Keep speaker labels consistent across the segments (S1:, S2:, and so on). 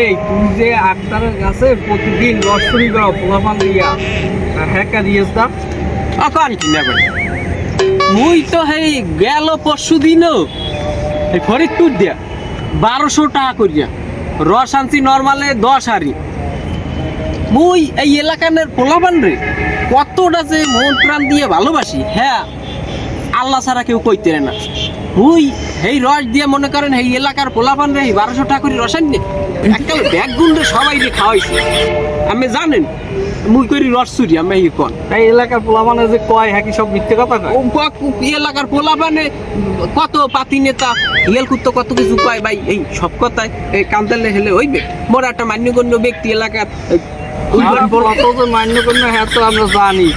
S1: এই তুই যে আক্তারের কাছে প্রতিদিন রস চুরি করো পোলাপান দিয়া হ্যাঁ দিয়েছ না
S2: অকান কিনা করে মুই তো হেই গেল পরশু দিনও এই ফরিদপুর দিয়া 1200 টাকা করিয়া রস আনছি নর্মালে 10 হারি। মুই এই এলাকার পোলাপান রে কতটা যে মন প্রাণ দিয়ে ভালোবাসি, হ্যাঁ আল্লাহ ছাড়া কেউ কইতে না। মুই এই রস দিয়ে মনে করেন এই এলাকার পোলাপান রে 1200 টাকা করে রস আনি এককাল ব্যাগ গুন্ডে সবাই রে খাওয়াইছে। আমি জানেন মুই করি রস চুরি আমি এই কোন
S1: তাই এলাকার পোলাপানে যে কয় হ্যাঁ কি সব মিথ্যে কথা কয়?
S2: এলাকার পোলাপানে কত পাতি নেতা হিয়াল কুত্তো কত কিছু কয় ভাই, এই সব কথায় এই কান্দালে হেলে হইবে। মোর একটা মান্যগণ্য ব্যক্তি এলাকার
S1: মান্য করি না হ্যাঁ তো আমরা জানি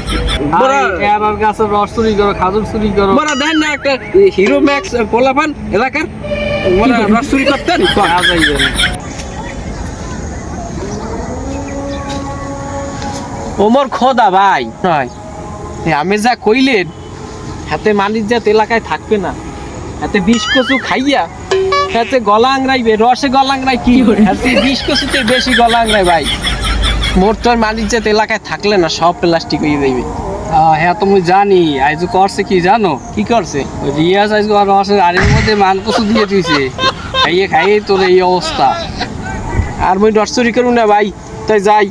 S1: এবার গাছের রস চুরি করো খাজুর চুরি করো
S2: মোরা দেন না একটা হিরো ম্যাক্স পোলাপান এলাকার মোরা রস চুরি করতেন ওমর খোদা ভাই নয় আমি যা কইলেন হাতে মালিক জাত এলাকায় থাকবে না, হাতে 20 কচু খাইয়া হাতে গলা আংরাইবে, রসে গলা আংরাই কি হাতে 20 কচুতে বেশি গলা আংরাই ভাই। মোর তোর মালিক জাত এলাকায় থাকলে না সব প্লাস্টিক হয়ে যাইবে।
S1: হ্যাঁ তুমি জানি আইজু করছে কি জানো?
S2: কি করছে?
S1: রিয়াজ আইজু আর রসের আড়ির মধ্যে মান কচু দিয়ে দিয়েছে, খাইয়ে খাইয়ে তোর এই অবস্থা।
S2: আর মুই রস চুরি করবো না ভাই, তাই যাই।